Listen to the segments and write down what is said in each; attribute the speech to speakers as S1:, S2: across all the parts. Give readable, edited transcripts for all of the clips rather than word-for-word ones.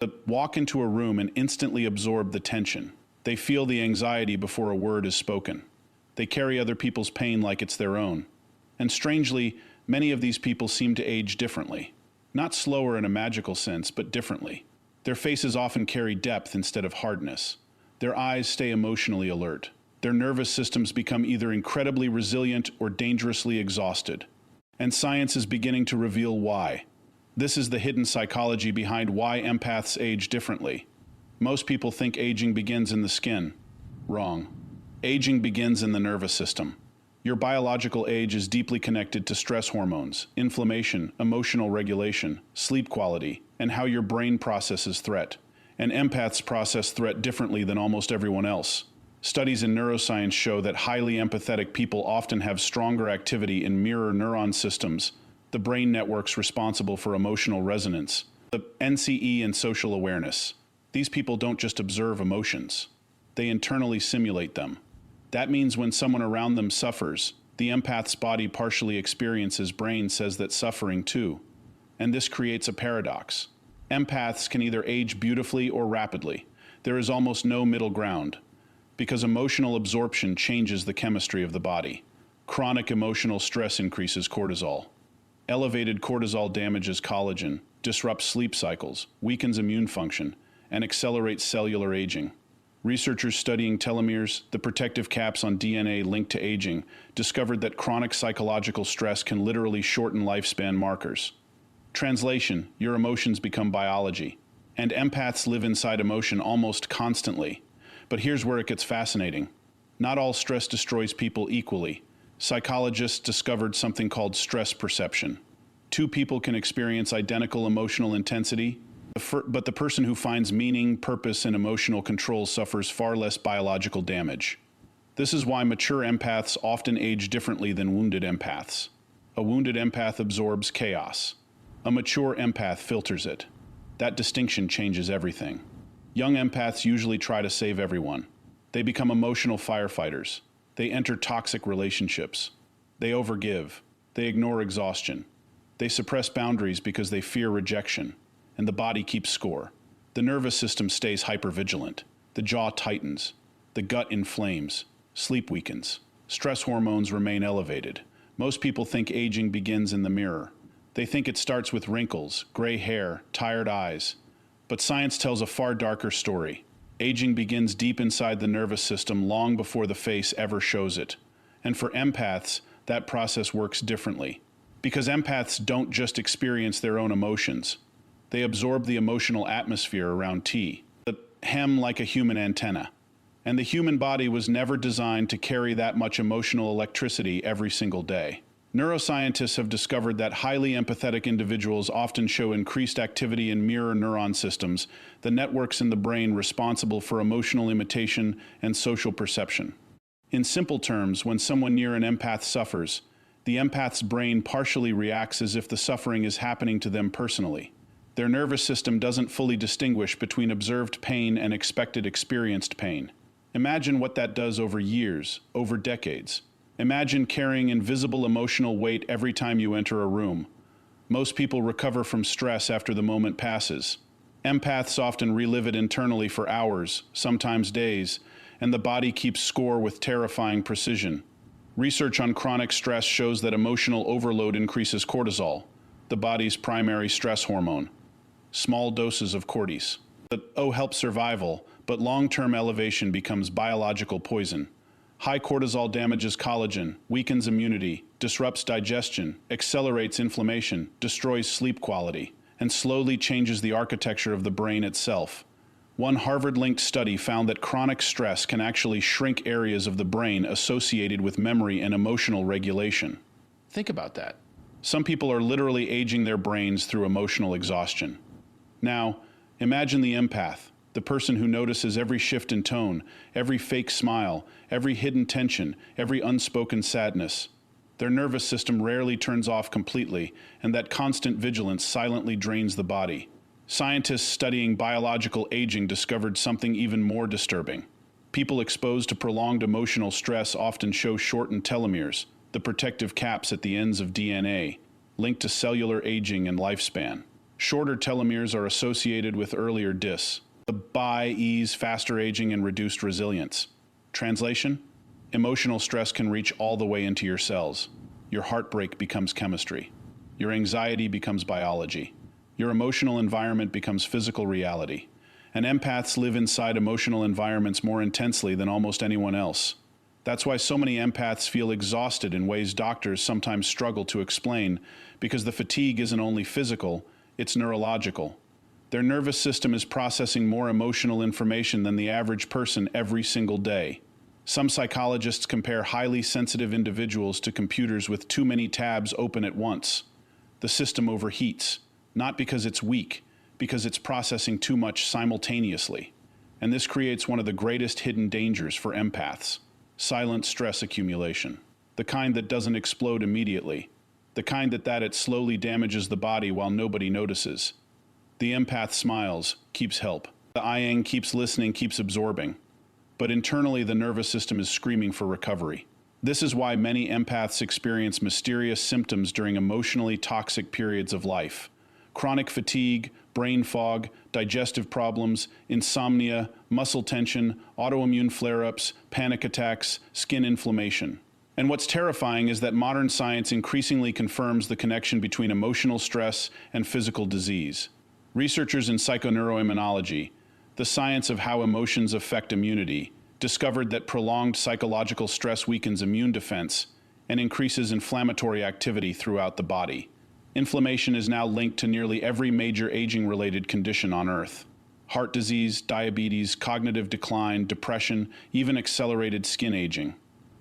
S1: They walk into a room and instantly absorb the tension. They feel the anxiety before a word is spoken. They carry other people's pain like it's their own. And strangely, many of these people seem to age differently. Not slower in a magical sense, but differently. Their faces often carry depth instead of hardness. Their eyes stay emotionally alert. Their nervous systems become either incredibly resilient or dangerously exhausted. And science is beginning to reveal why. This is the hidden psychology behind why empaths age differently. Most people think aging begins in the skin. Wrong. Aging begins in the nervous system. Your biological age is deeply connected to stress hormones, inflammation, emotional regulation, sleep quality, and how your brain processes threat. And empaths process threat differently than almost everyone else. Studies in neuroscience show that highly empathetic people often have stronger activity in mirror neuron systems, the brain networks responsible for emotional resonance, the NCE and social awareness. These people don't just observe emotions. They internally simulate them. That means when someone around them suffers, the empath's body partially experiences brain says that suffering too. And this creates a paradox. Empaths can either age beautifully or rapidly. There is almost no middle ground, because emotional absorption changes the chemistry of the body. Chronic emotional stress increases cortisol. Elevated cortisol damages collagen, disrupts sleep cycles, weakens immune function, and accelerates cellular aging. Researchers studying telomeres, the protective caps on DNA linked to aging, discovered that chronic psychological stress can literally shorten lifespan markers. Translation: your emotions become biology. And empaths live inside emotion almost constantly. But here's where it gets fascinating. Not all stress destroys people equally. Psychologists discovered something called stress perception. Two people can experience identical emotional intensity, but the person who finds meaning, purpose, and emotional control suffers far less biological damage. This is why mature empaths often age differently than wounded empaths. A wounded empath absorbs chaos. A mature empath filters it. That distinction changes everything. Young empaths usually try to save everyone. They become emotional firefighters. They enter toxic relationships. They overgive. They ignore exhaustion. They suppress boundaries because they fear rejection. And the body keeps score. The nervous system stays hypervigilant. The jaw tightens. The gut inflames. Sleep weakens. Stress hormones remain elevated. Most people think aging begins in the mirror. They think it starts with wrinkles, gray hair, tired eyes. But science tells a far darker story. Aging begins deep inside the nervous system long before the face ever shows it. And for empaths, that process works differently. Because empaths don't just experience their own emotions. They absorb the emotional atmosphere around tea, the hem like a human antenna. And the human body was never designed to carry that much emotional electricity every single day. Neuroscientists have discovered that highly empathetic individuals often show increased activity in mirror neuron systems, the networks in the brain responsible for emotional imitation and social perception. In simple terms, when someone near an empath suffers, the empath's brain partially reacts as if the suffering is happening to them personally. Their nervous system doesn't fully distinguish between observed pain and expected experienced pain. Imagine what that does over years, over decades. Imagine carrying invisible emotional weight every time you enter a room. Most people recover from stress after the moment passes. Empaths often relive it internally for hours, sometimes days, and the body keeps score with terrifying precision. Research on chronic stress shows that emotional overload increases cortisol, the body's primary stress hormone. Small doses of cortis that help survival, but long-term elevation becomes biological poison. High cortisol damages collagen, weakens immunity, disrupts digestion, accelerates inflammation, destroys sleep quality, and slowly changes the architecture of the brain itself. One Harvard-linked study found that chronic stress can actually shrink areas of the brain associated with memory and emotional regulation. Think about that. Some people are literally aging their brains through emotional exhaustion. Now, imagine the empath, the person who notices every shift in tone, every fake smile, every hidden tension, every unspoken sadness. Their nervous system rarely turns off completely, and that constant vigilance silently drains the body. Scientists studying biological aging discovered something even more disturbing. People exposed to prolonged emotional stress often show shortened telomeres, the protective caps at the ends of DNA, linked to cellular aging and lifespan. Shorter telomeres are associated with earlier dis. The by ease, faster aging, and reduced resilience. Translation? Emotional stress can reach all the way into your cells. Your heartbreak becomes chemistry. Your anxiety becomes biology. Your emotional environment becomes physical reality. And empaths live inside emotional environments more intensely than almost anyone else. That's why so many empaths feel exhausted in ways doctors sometimes struggle to explain, because the fatigue isn't only physical, it's neurological. Their nervous system is processing more emotional information than the average person every single day. Some psychologists compare highly sensitive individuals to computers with too many tabs open at once. The system overheats, not because it's weak, because it's processing too much simultaneously. And this creates one of the greatest hidden dangers for empaths: silent stress accumulation. The kind that doesn't explode immediately. The kind that it slowly damages the body while nobody notices. The empath smiles, keeps help. The I-ing keeps listening, keeps absorbing. But internally, the nervous system is screaming for recovery. This is why many empaths experience mysterious symptoms during emotionally toxic periods of life. Chronic fatigue, brain fog, digestive problems, insomnia, muscle tension, autoimmune flare-ups, panic attacks, skin inflammation. And what's terrifying is that modern science increasingly confirms the connection between emotional stress and physical disease. Researchers in psychoneuroimmunology, the science of how emotions affect immunity, discovered that prolonged psychological stress weakens immune defense and increases inflammatory activity throughout the body. Inflammation is now linked to nearly every major aging-related condition on Earth. Heart disease, diabetes, cognitive decline, depression, even accelerated skin aging.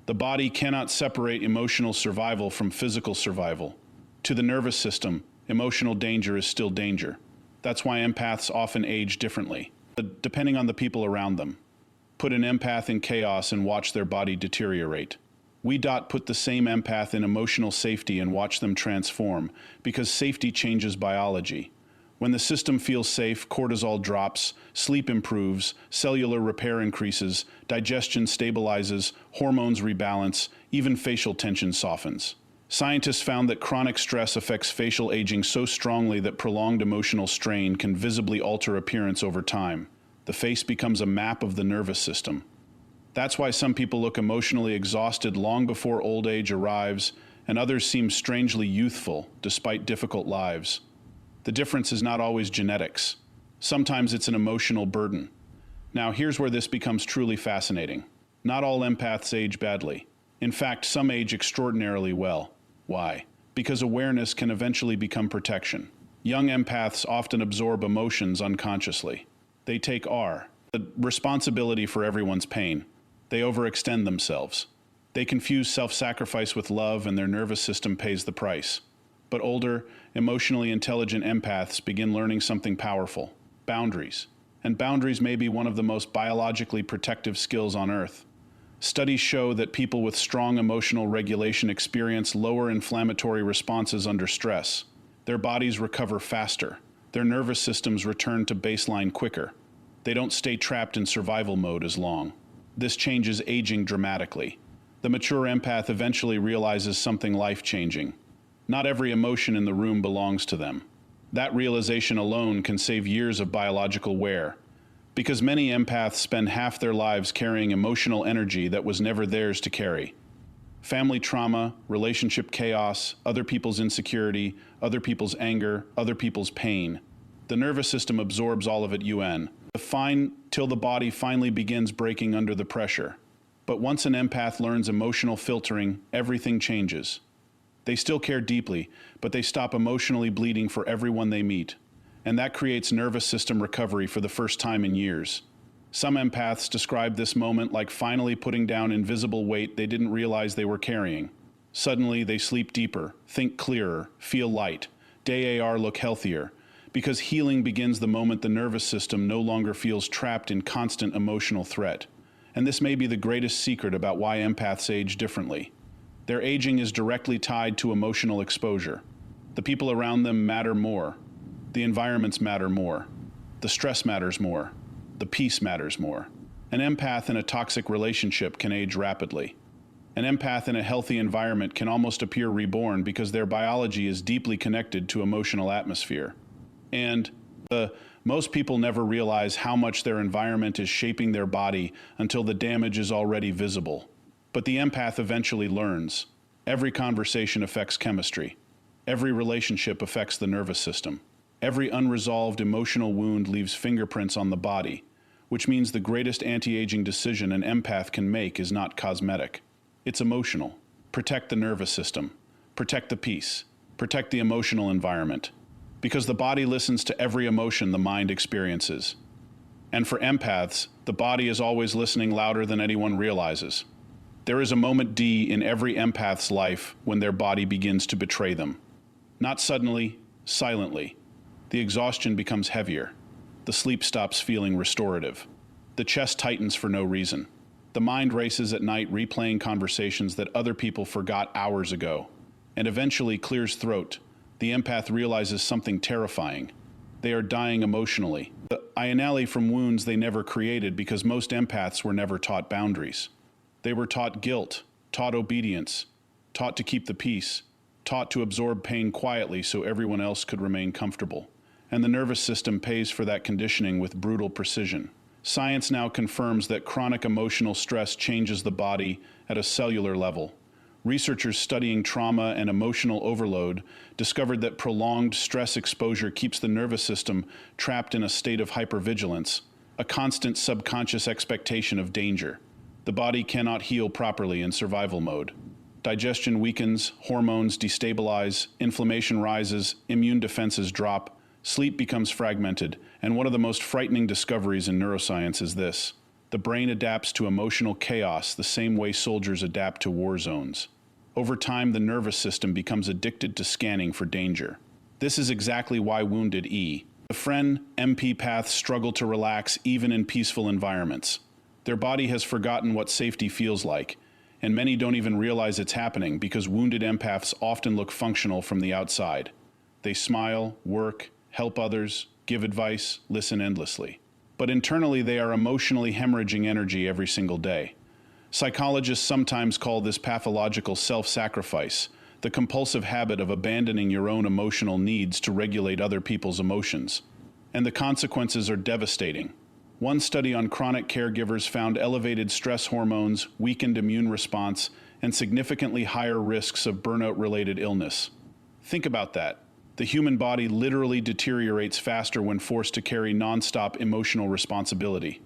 S1: The body cannot separate emotional survival from physical survival. To the nervous system, emotional danger is still danger. That's why empaths often age differently, depending on the people around them. Put an empath in chaos and watch their body deteriorate. We put the same empath in emotional safety and watch them transform, because safety changes biology. When the system feels safe, cortisol drops, sleep improves, cellular repair increases, digestion stabilizes, hormones rebalance, even facial tension softens. Scientists found that chronic stress affects facial aging so strongly that prolonged emotional strain can visibly alter appearance over time. The face becomes a map of the nervous system. That's why some people look emotionally exhausted long before old age arrives, and others seem strangely youthful despite difficult lives. The difference is not always genetics. Sometimes it's an emotional burden. Now, here's where this becomes truly fascinating. Not all empaths age badly. In fact, some age extraordinarily well. Why? Because awareness can eventually become protection. Young empaths often absorb emotions unconsciously. They take the responsibility for everyone's pain. They overextend themselves. They confuse self-sacrifice with love, and their nervous system pays the price. But older, emotionally intelligent empaths begin learning something powerful: boundaries. And boundaries may be one of the most biologically protective skills on Earth. Studies show that people with strong emotional regulation experience lower inflammatory responses under stress. Their bodies recover faster. Their nervous systems return to baseline quicker. They don't stay trapped in survival mode as long. This changes aging dramatically. The mature empath eventually realizes something life-changing. Not every emotion in the room belongs to them. That realization alone can save years of biological wear, because many empaths spend half their lives carrying emotional energy that was never theirs to carry. Family trauma, relationship chaos, other people's insecurity, other people's anger, other people's pain. The nervous system absorbs all of it till the body finally begins breaking under the pressure. But once an empath learns emotional filtering, everything changes. They still care deeply, but they stop emotionally bleeding for everyone they meet. And that creates nervous system recovery for the first time in years. Some empaths describe this moment like finally putting down invisible weight they didn't realize they were carrying. Suddenly, they sleep deeper, think clearer, feel light, DAR look healthier, because healing begins the moment the nervous system no longer feels trapped in constant emotional threat. And this may be the greatest secret about why empaths age differently. Their aging is directly tied to emotional exposure. The people around them matter more. The environments matter more. The stress matters more. The peace matters more. An empath in a toxic relationship can age rapidly. An empath in a healthy environment can almost appear reborn because their biology is deeply connected to emotional atmosphere. And most people never realize how much their environment is shaping their body until the damage is already visible. But the empath eventually learns. Every conversation affects chemistry. Every relationship affects the nervous system. Every unresolved emotional wound leaves fingerprints on the body, which means the greatest anti-aging decision an empath can make is not cosmetic. It's emotional. Protect the nervous system. Protect the peace. Protect the emotional environment. Because the body listens to every emotion the mind experiences. And for empaths, the body is always listening louder than anyone realizes. There is a moment D in every empath's life when their body begins to betray them. Not suddenly, silently. The exhaustion becomes heavier. The sleep stops feeling restorative. The chest tightens for no reason. The mind races at night replaying conversations that other people forgot hours ago. And eventually clears throat. The empath realizes something terrifying. They are dying emotionally. The Ionelli from wounds they never created because most empaths were never taught boundaries. They were taught guilt, taught obedience, taught to keep the peace, taught to absorb pain quietly so everyone else could remain comfortable. And the nervous system pays for that conditioning with brutal precision. Science now confirms that chronic emotional stress changes the body at a cellular level. Researchers studying trauma and emotional overload discovered that prolonged stress exposure keeps the nervous system trapped in a state of hypervigilance, a constant subconscious expectation of danger. The body cannot heal properly in survival mode. Digestion weakens, hormones destabilize, inflammation rises, immune defenses drop, sleep becomes fragmented, and one of the most frightening discoveries in neuroscience is this. The brain adapts to emotional chaos the same way soldiers adapt to war zones. Over time, the nervous system becomes addicted to scanning for danger. This is exactly why wounded E. The friend empaths struggle to relax even in peaceful environments. Their body has forgotten what safety feels like, and many don't even realize it's happening because wounded empaths often look functional from the outside. They smile, work, help others, give advice, listen endlessly. But internally, they are emotionally hemorrhaging energy every single day. Psychologists sometimes call this pathological self-sacrifice, the compulsive habit of abandoning your own emotional needs to regulate other people's emotions. And the consequences are devastating. One study on chronic caregivers found elevated stress hormones, weakened immune response, and significantly higher risks of burnout-related illness. Think about that. The human body literally deteriorates faster when forced to carry nonstop emotional responsibility.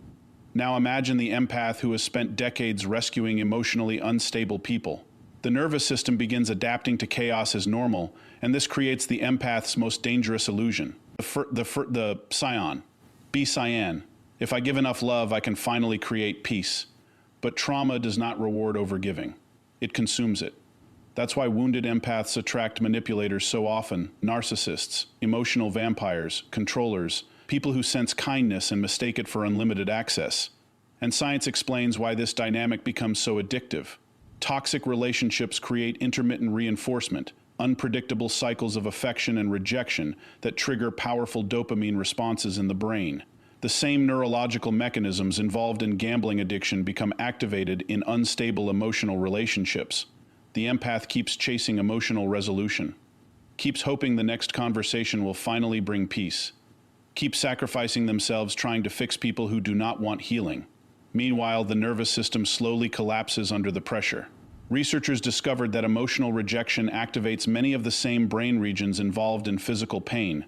S1: Now imagine the empath who has spent decades rescuing emotionally unstable people. The nervous system begins adapting to chaos as normal, and this creates the empath's most dangerous illusion. The scion. Be cyan. If I give enough love, I can finally create peace. But trauma does not reward overgiving. It consumes it. That's why wounded empaths attract manipulators so often, narcissists, emotional vampires, controllers, people who sense kindness and mistake it for unlimited access. And science explains why this dynamic becomes so addictive. Toxic relationships create intermittent reinforcement, unpredictable cycles of affection and rejection that trigger powerful dopamine responses in the brain. The same neurological mechanisms involved in gambling addiction become activated in unstable emotional relationships. The empath keeps chasing emotional resolution, keeps hoping the next conversation will finally bring peace, keeps sacrificing themselves trying to fix people who do not want healing. Meanwhile, the nervous system slowly collapses under the pressure. Researchers discovered that emotional rejection activates many of the same brain regions involved in physical pain.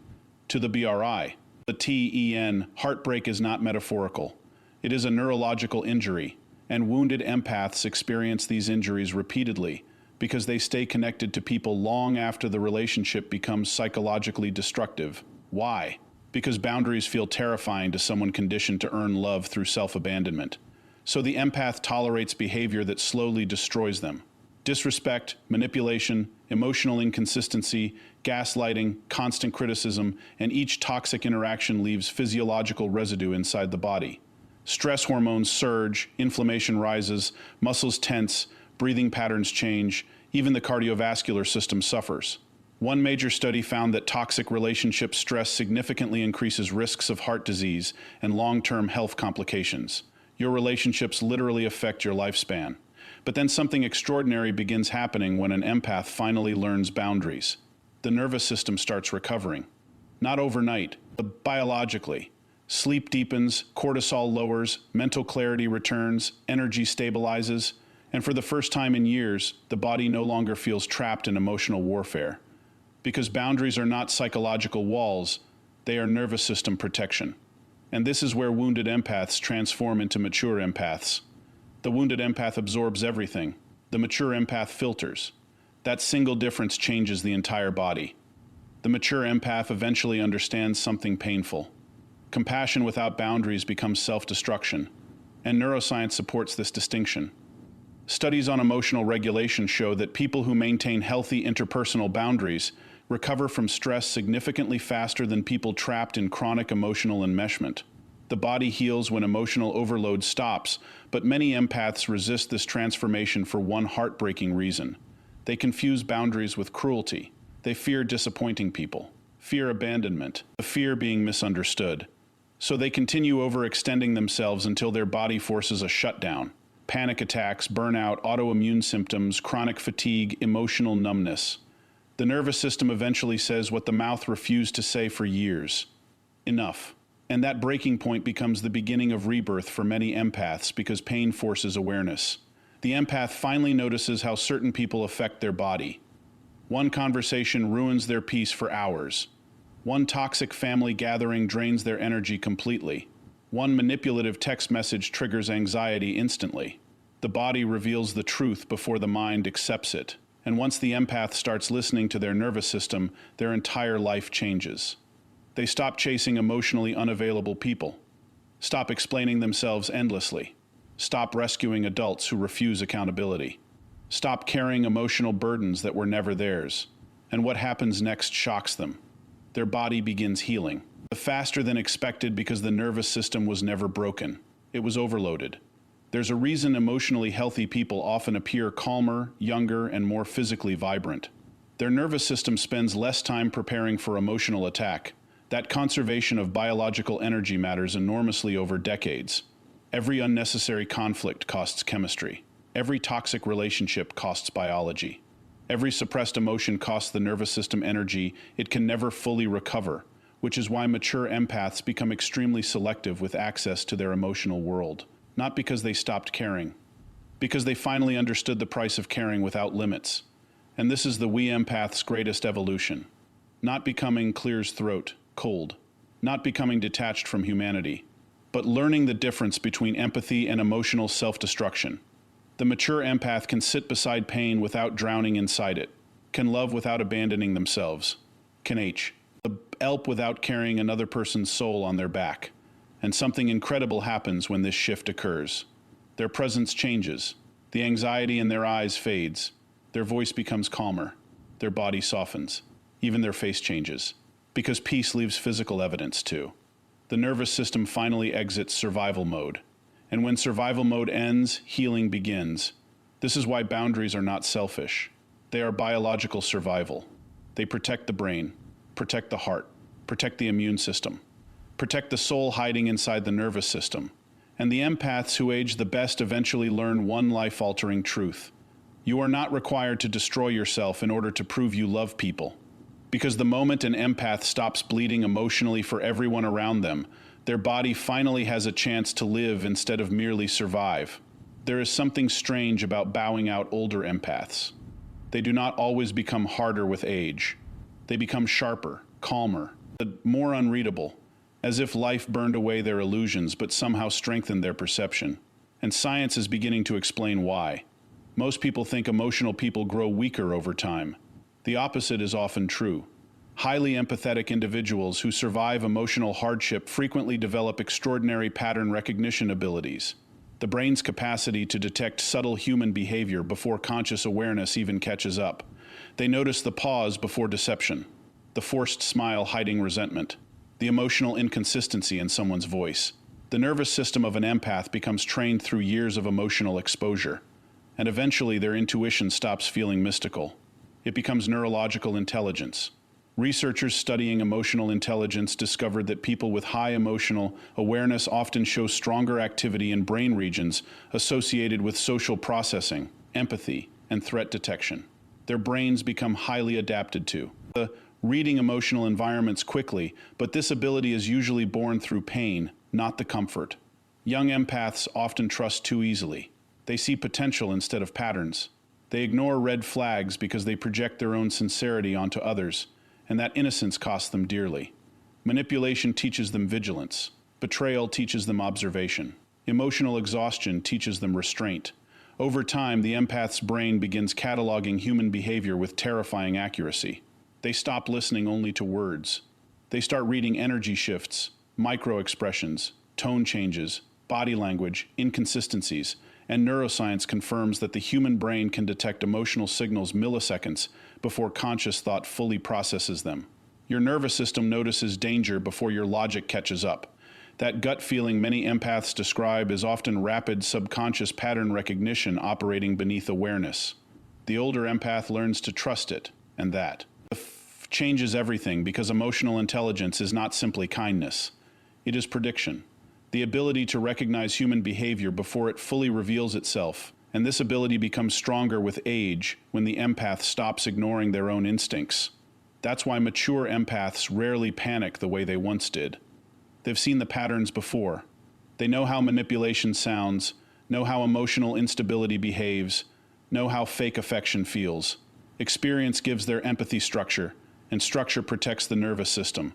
S1: To the BRI, the TEN, heartbreak is not metaphorical. It is a neurological injury, and wounded empaths experience these injuries repeatedly, because they stay connected to people long after the relationship becomes psychologically destructive. Why? Because boundaries feel terrifying to someone conditioned to earn love through self-abandonment. So the empath tolerates behavior that slowly destroys them. Disrespect, manipulation, emotional inconsistency, gaslighting, constant criticism, and each toxic interaction leaves physiological residue inside the body. Stress hormones surge, inflammation rises, muscles tense, breathing patterns change, even the cardiovascular system suffers. One major study found that toxic relationship stress significantly increases risks of heart disease and long-term health complications. Your relationships literally affect your lifespan. But then something extraordinary begins happening when an empath finally learns boundaries. The nervous system starts recovering. not overnight, but biologically. Sleep deepens, cortisol lowers, mental clarity returns, energy stabilizes, and for the first time in years, the body no longer feels trapped in emotional warfare. Because boundaries are not psychological walls, they are nervous system protection. And this is where wounded empaths transform into mature empaths. The wounded empath absorbs everything. The mature empath filters. That single difference changes the entire body. The mature empath eventually understands something painful. Compassion without boundaries becomes self-destruction, and neuroscience supports this distinction. Studies on emotional regulation show that people who maintain healthy interpersonal boundaries recover from stress significantly faster than people trapped in chronic emotional enmeshment. The body heals when emotional overload stops, but many empaths resist this transformation for one heartbreaking reason. They confuse boundaries with cruelty. They fear disappointing people, fear abandonment, the fear being misunderstood. So they continue overextending themselves until their body forces a shutdown. Panic attacks, burnout, autoimmune symptoms, chronic fatigue, emotional numbness. The nervous system eventually says what the mouth refused to say for years. Enough. And that breaking point becomes the beginning of rebirth for many empaths because pain forces awareness. The empath finally notices how certain people affect their body. One conversation ruins their peace for hours. One toxic family gathering drains their energy completely. One manipulative text message triggers anxiety instantly. The body reveals the truth before the mind accepts it. And once the empath starts listening to their nervous system, their entire life changes. They stop chasing emotionally unavailable people. Stop explaining themselves endlessly. Stop rescuing adults who refuse accountability. Stop carrying emotional burdens that were never theirs. And what happens next shocks them. Their body begins healing. Faster than expected because the nervous system was never broken. It was overloaded. There's a reason emotionally healthy people often appear calmer, younger, and more physically vibrant. Their nervous system spends less time preparing for emotional attack. That conservation of biological energy matters enormously over decades. Every unnecessary conflict costs chemistry. Every toxic relationship costs biology. Every suppressed emotion costs the nervous system energy it can never fully recover, which is why mature empaths become extremely selective with access to their emotional world. Not because they stopped caring, because they finally understood the price of caring without limits. And this is the we empath's greatest evolution. Not becoming Clear's throat, cold. Not becoming detached from humanity, but learning the difference between empathy and emotional self-destruction. The mature empath can sit beside pain without drowning inside it, can love without abandoning themselves, can help without carrying another person's soul on their back. And something incredible happens when this shift occurs. Their presence changes. The anxiety in their eyes fades. Their voice becomes calmer. Their body softens. Even their face changes. Because peace leaves physical evidence too. The nervous system finally exits survival mode. And when survival mode ends, healing begins. This is why boundaries are not selfish. They are biological survival. They protect the brain, protect the heart, protect the immune system, protect the soul hiding inside the nervous system. And the empaths who age the best eventually learn one life-altering truth. You are not required to destroy yourself in order to prove you love people. Because the moment an empath stops bleeding emotionally for everyone around them, their body finally has a chance to live instead of merely survive. There is something strange about bowing out older empaths. They do not always become harder with age. They become sharper, calmer, but more unreadable, as if life burned away their illusions but somehow strengthened their perception. And science is beginning to explain why. Most people think emotional people grow weaker over time. The opposite is often true. Highly empathetic individuals who survive emotional hardship frequently develop extraordinary pattern recognition abilities. The brain's capacity to detect subtle human behavior before conscious awareness even catches up. They notice the pause before deception, the forced smile hiding resentment, the emotional inconsistency in someone's voice. The nervous system of an empath becomes trained through years of emotional exposure, and eventually their intuition stops feeling mystical. It becomes neurological intelligence. Researchers studying emotional intelligence discovered that people with high emotional awareness often show stronger activity in brain regions associated with social processing, empathy, and threat detection. Their brains become highly adapted to the reading emotional environments quickly, but this ability is usually born through pain, not the comfort. Young empaths often trust too easily. They see potential instead of patterns. They ignore red flags because they project their own sincerity onto others, and that innocence costs them dearly. Manipulation teaches them vigilance. Betrayal teaches them observation. Emotional exhaustion teaches them restraint. Over time, the empath's brain begins cataloging human behavior with terrifying accuracy. They stop listening only to words. They start reading energy shifts, micro-expressions, tone changes, body language, inconsistencies, and neuroscience confirms that the human brain can detect emotional signals milliseconds before conscious thought fully processes them. Your nervous system notices danger before your logic catches up. That gut feeling many empaths describe is often rapid subconscious pattern recognition operating beneath awareness. The older empath learns to trust it, and that changes everything because emotional intelligence is not simply kindness. It is prediction. The ability to recognize human behavior before it fully reveals itself, and this ability becomes stronger with age when the empath stops ignoring their own instincts. That's why mature empaths rarely panic the way they once did. They've seen the patterns before. They know how manipulation sounds, know how emotional instability behaves, know how fake affection feels. Experience gives their empathy structure, and structure protects the nervous system.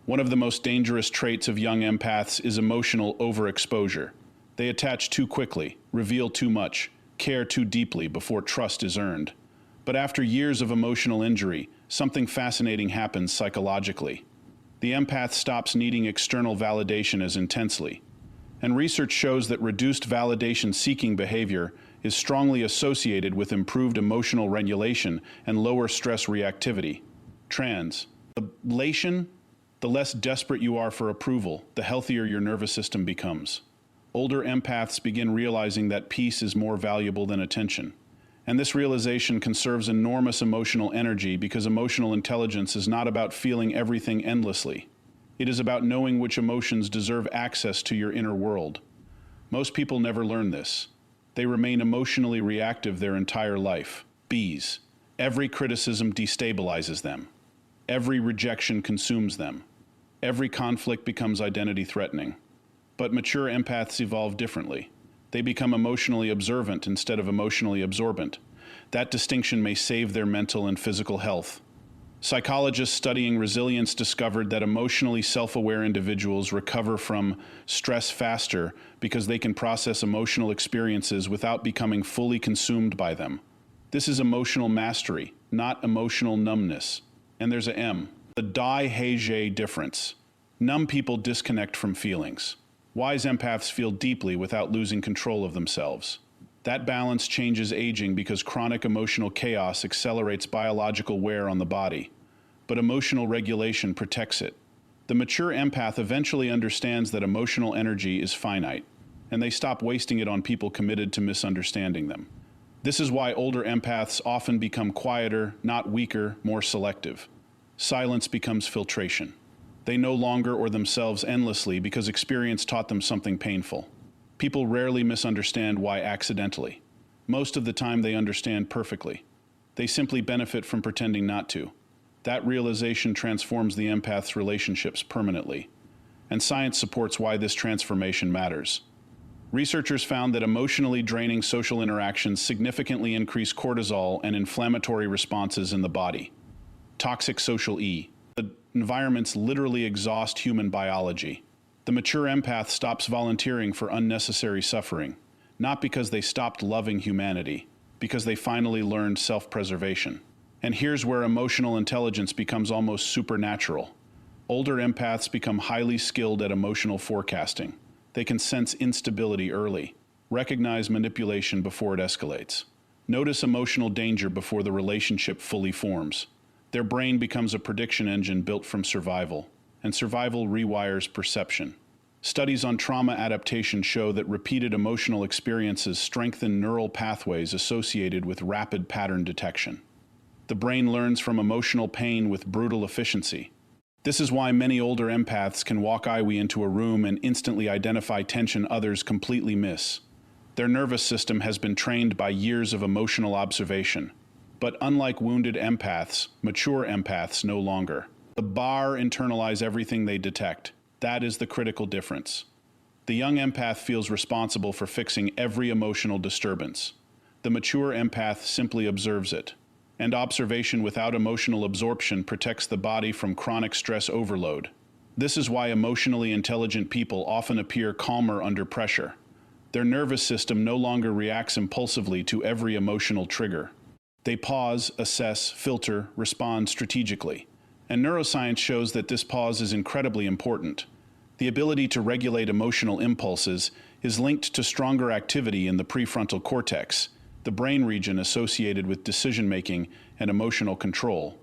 S1: One of the most dangerous traits of young empaths is emotional overexposure. They attach too quickly, reveal too much, care too deeply before trust is earned. But after years of emotional injury, something fascinating happens psychologically. The empath stops needing external validation as intensely. And research shows that reduced validation-seeking behavior is strongly associated with improved emotional regulation and lower stress reactivity. Translation: the less desperate you are for approval, the healthier your nervous system becomes. Older empaths begin realizing that peace is more valuable than attention. And this realization conserves enormous emotional energy because emotional intelligence is not about feeling everything endlessly. It is about knowing which emotions deserve access to your inner world. Most people never learn this. They remain emotionally reactive their entire life. Bees. Every criticism destabilizes them. Every rejection consumes them. Every conflict becomes identity-threatening. But mature empaths evolve differently. They become emotionally observant instead of emotionally absorbent. That distinction may save their mental and physical health. Psychologists studying resilience discovered that emotionally self-aware individuals recover from stress faster because they can process emotional experiences without becoming fully consumed by them. This is emotional mastery, not emotional numbness. And there's a M, the Dai-Hei difference. Numb people disconnect from feelings. Wise empaths feel deeply without losing control of themselves. That balance changes aging because chronic emotional chaos accelerates biological wear on the body. But emotional regulation protects it. The mature empath eventually understands that emotional energy is finite, and they stop wasting it on people committed to misunderstanding them. This is why older empaths often become quieter, not weaker, more selective. Silence becomes filtration. They no longer or themselves endlessly because experience taught them something painful. People rarely misunderstand why accidentally. Most of the time they understand perfectly. They simply benefit from pretending not to. That realization transforms the empath's relationships permanently. And science supports why this transformation matters. Researchers found that emotionally draining social interactions significantly increase cortisol and inflammatory responses in the body. Toxic social environments literally exhaust human biology. The mature empath stops volunteering for unnecessary suffering, not because they stopped loving humanity, because they finally learned self-preservation. And here's where emotional intelligence becomes almost supernatural. Older empaths become highly skilled at emotional forecasting. They can sense instability early, recognize manipulation before it escalates, notice emotional danger before the relationship fully forms. Their brain becomes a prediction engine built from survival, and survival rewires perception. Studies on trauma adaptation show that repeated emotional experiences strengthen neural pathways associated with rapid pattern detection. The brain learns from emotional pain with brutal efficiency. This is why many older empaths can walk eye-wee into a room and instantly identify tension others completely miss. Their nervous system has been trained by years of emotional observation. But unlike wounded empaths, mature empaths no longer. The bar internalize everything they detect. That is the critical difference. The young empath feels responsible for fixing every emotional disturbance. The mature empath simply observes it. And observation without emotional absorption protects the body from chronic stress overload. This is why emotionally intelligent people often appear calmer under pressure. Their nervous system no longer reacts impulsively to every emotional trigger. They pause, assess, filter, respond strategically. And neuroscience shows that this pause is incredibly important. The ability to regulate emotional impulses is linked to stronger activity in the prefrontal cortex, the brain region associated with decision-making and emotional control.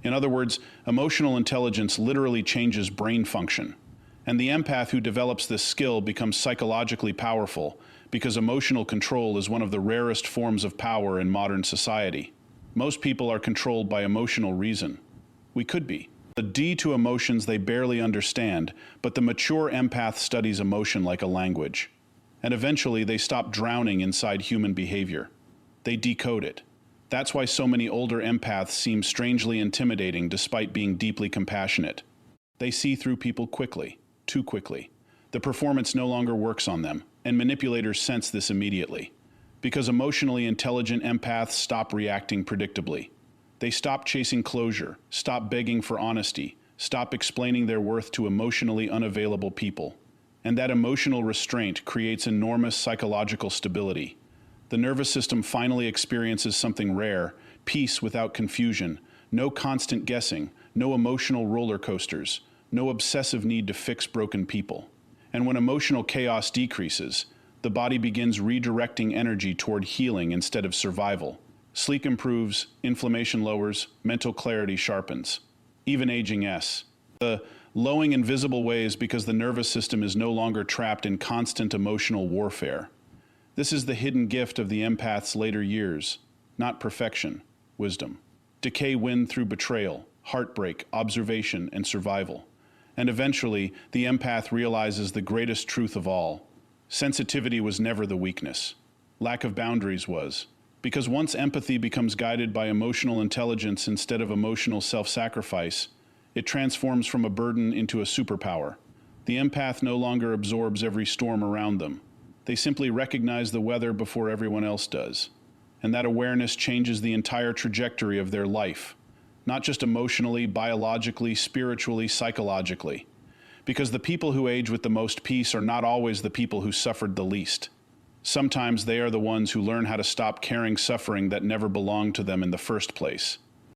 S1: In other words, emotional intelligence literally changes brain function. And the empath who develops this skill becomes psychologically powerful because emotional control is one of the rarest forms of power in modern society. Most people are controlled by emotional reason. We could be. The D to emotions they barely understand, but the mature empath studies emotion like a language. And eventually they stop drowning inside human behavior. They decode it. That's why so many older empaths seem strangely intimidating despite being deeply compassionate. They see through people quickly, too quickly. The performance no longer works on them, and manipulators sense this immediately. Because emotionally intelligent empaths stop reacting predictably. They stop chasing closure, stop begging for honesty, stop explaining their worth to emotionally unavailable people. And that emotional restraint creates enormous psychological stability. The nervous system finally experiences something rare, peace without confusion, no constant guessing, no emotional roller coasters, no obsessive need to fix broken people. And when emotional chaos decreases, the body begins redirecting energy toward healing instead of survival. Sleep improves, inflammation lowers, mental clarity sharpens. Even aging the lowing in visible ways because the nervous system is no longer trapped in constant emotional warfare. This is the hidden gift of the empath's later years, not perfection, wisdom. Decay win through betrayal, heartbreak, observation, and survival. And eventually, the empath realizes the greatest truth of all. Sensitivity was never the weakness. Lack of boundaries was. Because once empathy becomes guided by emotional intelligence instead of emotional self-sacrifice, it transforms from a burden into a superpower. The empath no longer absorbs every storm around them. They simply recognize the weather before everyone else does. And that awareness changes the entire trajectory of their life. Not just emotionally, biologically, spiritually, psychologically. Because the people who age with the most peace are not always the people who suffered the least. Sometimes they are the ones who learn how to stop carrying suffering that never belonged to them in the first place.